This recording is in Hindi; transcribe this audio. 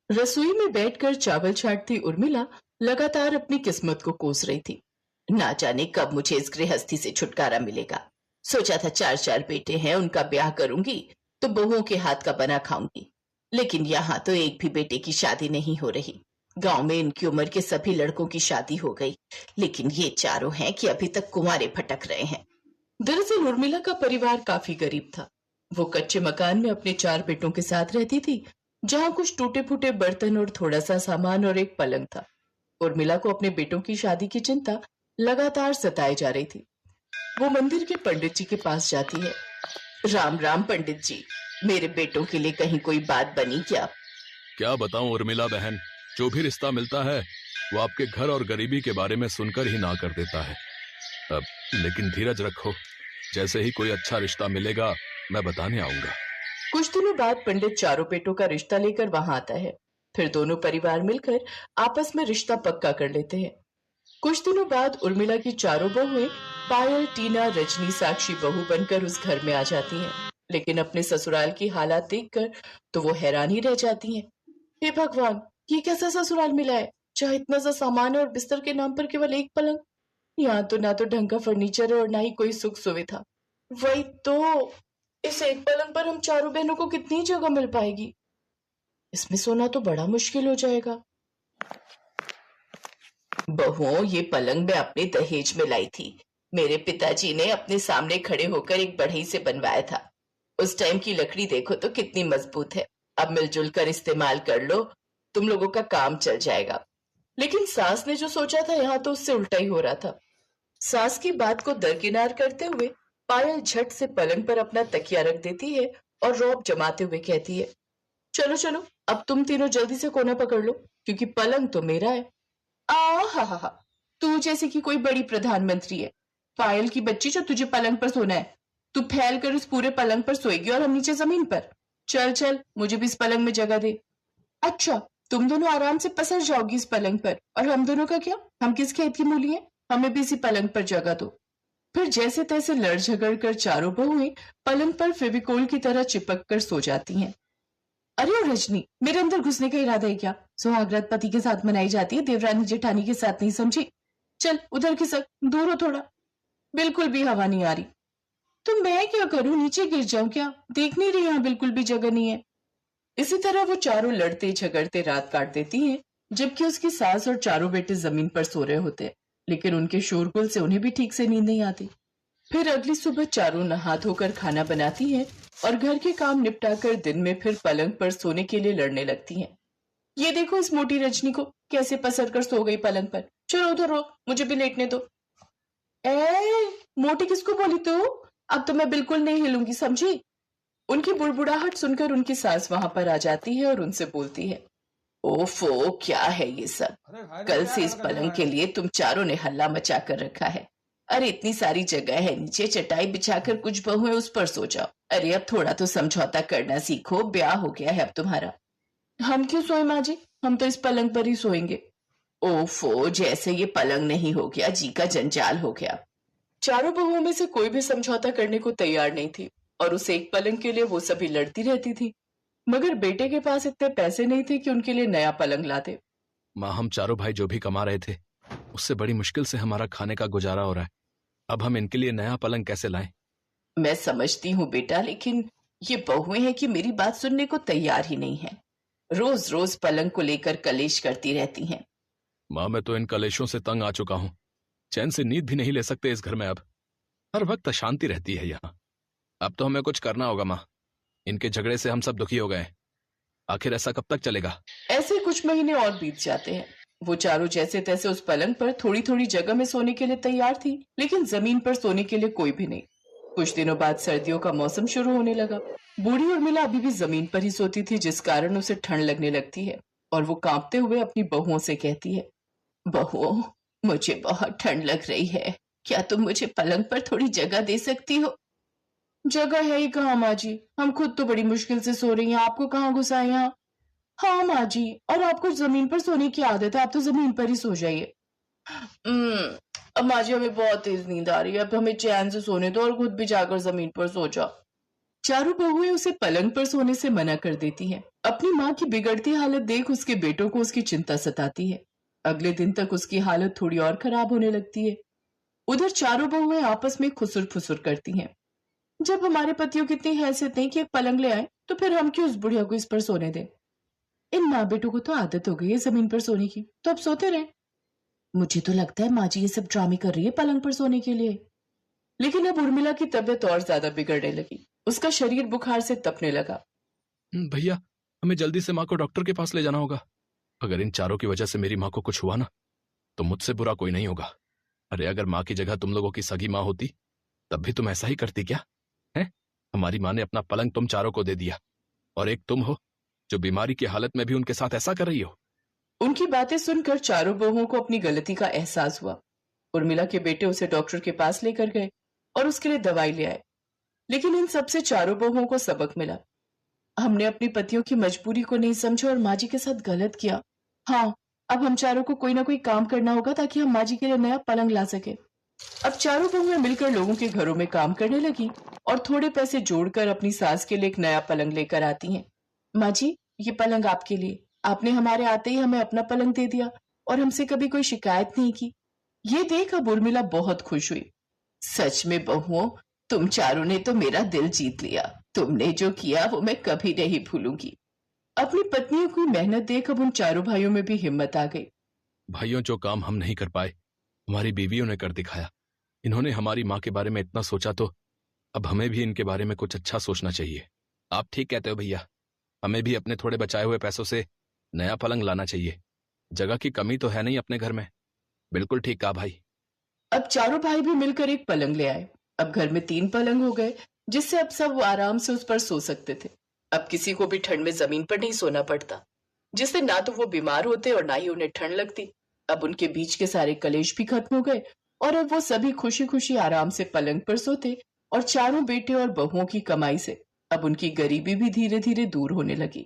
रसोई में बैठकर चावल छांटती उर्मिला लगातार अपनी किस्मत को कोस रही थी। ना जाने कब मुझे इस गृहस्थी से छुटकारा मिलेगा। सोचा था चार चार बेटे हैं, उनका ब्याह करूंगी तो बहुओं के हाथ का बना खाऊंगी। लेकिन यहाँ तो एक भी बेटे की शादी नहीं हो रही। गांव में इनकी उम्र के सभी लड़कों की शादी हो गई, लेकिन ये चारों हैं कि अभी तक कुंवारे भटक रहे हैं। दरअसल उर्मिला का परिवार काफी गरीब था। वो कच्चे मकान में अपने चार बेटों के साथ रहती थी, जहां कुछ टूटे फूटे बर्तन और थोड़ा सा सामान और एक पलंग था। उर्मिला को अपने बेटों की शादी की चिंता लगातार सताई जा रही थी। वो मंदिर के पंडित जी के पास जाती है। राम राम पंडित जी, मेरे बेटों के लिए कहीं कोई बात बनी क्या? क्या बताऊं उर्मिला बहन, जो भी रिश्ता मिलता है वो आपके घर और गरीबी के बारे में सुनकर ही ना कर देता है। अब लेकिन धीरज रखो, जैसे ही कोई अच्छा रिश्ता मिलेगा मैं बताने आऊंगा। कुछ दिनों बाद पंडित चारों बेटों का रिश्ता लेकर वहां आता है। फिर दोनों परिवार मिलकर आपस में रिश्ता पक्का कर लेते हैं। कुछ दिनों बाद उर्मिला की चारों बहुएं पायल, टीना, रजनी, साक्षी बहू बनकर उस घर में आ जाती हैं। लेकिन अपने ससुराल की हालात देखकर तो वो हैरान ही रह जाती हैं। हे भगवान, ये कैसा ससुराल मिला है जहाँ इतना सा सामान है और बिस्तर के नाम पर केवल एक पलंग। यहाँ तो ना तो ढंग का फर्नीचर है और ना ही कोई सुख सुविधा। वही तो, इस एक पलंग पर हम चारों बहनों को कितनी जगह मिल पाएगी? इसमें सोना तो बड़ा मुश्किल हो जाएगा। बहुओं, ये पलंग मैं अपने दहेज में लाई थी। मेरे पिताजी ने अपने सामने खड़े होकर एक बढ़ई से बनवाया था। उस टाइम की लकड़ी देखो तो कितनी मजबूत है। अब मिलजुल कर इस्तेमाल कर लो, तुम लोगों का काम चल जाएगा। लेकिन सास ने जो सोचा था यहाँ तो उससे उल्टा ही हो रहा था। सास की बात को दरकिनार करते हुए पायल झट से पलंग पर अपना तकिया रख देती है और रौब जमाते हुए कहती है, चलो चलो, अब तुम तीनों जल्दी से कोना पकड़ लो, क्योंकि पलंग तो मेरा है। आ हा हा हा, तू जैसे कि कोई बड़ी प्रधानमंत्री है। पायल की बच्ची, जो तुझे पलंग पर सोना है, तू फैल कर उस पूरे पलंग पर सोएगी और हम नीचे जमीन पर। चल चल, मुझे भी इस पलंग में जगह दे। अच्छा, तुम दोनों आराम से पसर जाओगी इस पलंग पर, और हम दोनों का क्या? हम किस खेत की मूली हैं? हमें भी इसी पलंग पर जगह दो। फिर जैसे तैसे लड़ झगड़ कर चारों बहुएं पलंग पर फेविकोल की तरह चिपक कर सो जाती हैं। अरे ओ रजनी, मेरे अंदर घुसने का इरादा है क्या? सुहागरात पति के साथ मनाई जाती है, देवरानी जेठानी के साथ नहीं, समझी? चल उधर खिसक, दूर हो थोड़ा। बिल्कुल भी हवा नहीं आ रही। तो मैं क्या करूं, नीचे गिर जाऊं क्या? देख नहीं रही यहाँ बिल्कुल भी जगह नहीं है। इसी तरह वो चारों लड़ते झगड़ते रात काट देती हैं, जबकि उसकी सास और चारों बेटे जमीन पर सो रहे होते हैं। लेकिन उनके शोरगुल से उन्हें भी ठीक से नींद नहीं आती। फिर अगली सुबह चारों नहा धोकर खाना बनाती हैं और घर के काम निपटाकर दिन में फिर पलंग पर सोने के लिए लड़ने लगती हैं। ये देखो इस मोटी रजनी को, कैसे पसर कर सो गई पलंग पर। चलो उधर रो, मुझे भी लेटने दो। मोटी किसको बोली तू? अब तो मैं बिल्कुल नहीं हिलूंगी, समझी? उनकी बुड़बुड़ाहट सुनकर उनकी सास वहां पर आ जाती है और उनसे बोलती है, ओफो, क्या है ये सब? कल से इस पलंग के लिए तुम चारों ने हल्ला मचा कर रखा है। अरे इतनी सारी जगह है, नीचे चटाई बिछाकर कुछ बहुएं उस पर सो जाओ। अरे अब थोड़ा तो समझौता करना सीखो, ब्याह हो गया है अब तुम्हारा। हम क्यों सोए माँ जी, हम तो इस पलंग पर ही सोएंगे। ओफो, जैसे ये पलंग नहीं हो गया, जी का जंजाल हो गया। चारों बहुओं में से कोई भी समझौता करने को तैयार नहीं थी और उस एक पलंग के लिए वो सभी लड़ती रहती थी। मगर बेटे के पास इतने पैसे नहीं थे कि उनके लिए नया पलंग लाते। माँ, हम चारों भाई जो भी कमा रहे थे उससे बड़ी मुश्किल से हमारा खाने का गुजारा हो रहा है। अब हम इनके लिए नया पलंग कैसे लाएं? मैं समझती हूँ बेटा, लेकिन ये बहुएं हैं कि मेरी बात सुनने को तैयार ही नहीं है। रोज रोज पलंग को लेकर कलेश करती रहती हैं। माँ, मैं तो इन कलेशों से तंग आ चुका हूँ। चैन से नींद भी नहीं ले सकते इस घर में। अब हर वक्त अशांति रहती है यहाँ। अब तो हमें कुछ करना होगा माँ। इनके झगड़े से हम सब दुखी हो गए। आखिर ऐसा कब तक चलेगा? ऐसे कुछ महीने और बीत जाते हैं। वो चारों जैसे तैसे उस पलंग पर थोड़ी थोड़ी जगह में सोने के लिए तैयार थी, लेकिन जमीन पर सोने के लिए कोई भी नहीं। कुछ दिनों बाद सर्दियों का मौसम शुरू होने लगा। बूढ़ी उर्मिला अभी भी जमीन पर ही सोती थी, जिस कारण उसे ठंड लगने लगती है और वो कांपते हुए अपनी बहुओं से कहती है, बहुओं, मुझे बहुत ठंड लग रही है। क्या तुम मुझे पलंग पर थोड़ी जगह दे सकती हो? जगह है ही कहाँ माँ जी, हम खुद तो बड़ी मुश्किल से सो रही हैं, आपको कहाँ घुसाए यहाँ? हाँ माँ जी, और आपको जमीन पर सोने की आदत है, आप तो जमीन पर ही सो जाइए। अब माँ जी, हमें बहुत तेज नींद आ रही है, अब हमें चैन से सोने दो और खुद भी जाकर जमीन पर सो जाओ। चारों बहुएं उसे पलंग पर सोने से मना कर देती हैं। अपनी माँ की बिगड़ती हालत देख उसके बेटों को उसकी चिंता सताती है। अगले दिन तक उसकी हालत थोड़ी और खराब होने लगती है। उधर चारों बहुएं आपस में खुसुर फुसुर करती हैं। जब हमारे पतियों की इतनी हैसियत नहीं कि एक पलंग ले आए, तो फिर हम क्यों उस बुढ़िया को इस पर सोने दें? इन माँ बेटों को तो आदत हो गई है जमीन पर सोने की, तो अब सोते रहे। मुझे तो लगता है माँ जी ये सब ड्रामे कर रही है पलंग पर सोने के लिए। लेकिन अब उर्मिला की तबीयत और ज्यादा बिगड़ने लगी। उसका शरीर बुखार से तपने लगा। भैया, हमें जल्दी से माँ को डॉक्टर के पास ले जाना होगा। अगर इन चारों की वजह से मेरी माँ को कुछ हुआ ना, तो मुझसे बुरा कोई नहीं होगा। अरे अगर माँ की जगह तुम लोगों की सगी माँ होती, तब भी तुम ऐसा ही करती क्या? हैं? हमारी माँ ने अपना पलंग तुम चारों को दे दिया, और एक तुम हो जो बीमारी की हालत में भी उनके साथ ऐसा कर रही हो। उनकी बातें सुनकर चारों बहुओं को अपनी गलती का एहसास हुआ। उर्मिला के बेटे उसे डॉक्टर के पास लेकर गए और उसके लिए दवाई ले आए। लेकिन इन सबसे चारों बहुओं को सबक मिला। हमने अपनी पतियों की मजबूरी को नहीं समझा और माँ जी के साथ गलत किया। हाँ, अब हम चारों को कोई ना कोई काम करना होगा ताकि हम माँ जी के लिए नया पलंग ला सके। अब चारों बहुएं मिलकर लोगों के घरों में काम करने लगी और थोड़े पैसे जोड़कर अपनी सास के लिए एक नया पलंग लेकर आती हैं। माँ जी, ये पलंग आपके लिए। आपने हमारे आते ही हमें अपना पलंग दे दिया और हमसे कभी कोई शिकायत नहीं की। ये देख अब उर्मिला बहुत खुश हुई। सच में बहुओं, तुम चारों ने तो मेरा दिल जीत लिया। तुमने जो किया वो मैं कभी नहीं भूलूंगी। अपनी पत्नियों की मेहनत देख अब उन चारों भाइयों में भी हिम्मत आ गई। भाइयों, जो काम हम नहीं कर पाए, हमारी बीवियों ने कर दिखाया। इन्होंने हमारी माँ के बारे में इतना सोचा, तो अब हमें भी इनके बारे में कुछ अच्छा सोचना चाहिए। आप ठीक कहते हो भैया, हमें भी अपने थोड़े बचाए हुए पैसों से नया पलंग लाना चाहिए। जगह की कमी तो है नहीं अपने घर में। बिल्कुल ठीक कहा भाई। अब चारों भाई भी मिलकर एक पलंग ले आए। अब घर में 3 पलंग हो गए, जिससे अब सब आराम से उस पर सो सकते थे। अब किसी को भी ठंड में जमीन पर नहीं सोना पड़ता, जिससे ना तो वो बीमार होते और ना ही उन्हें ठंड लगती। अब उनके बीच के सारे कलेश भी खत्म हो गए और अब वो सभी खुशी खुशी आराम से पलंग पर सोते। और चारों बेटे और बहुओं की कमाई से अब उनकी गरीबी भी धीरे धीरे दूर होने लगी।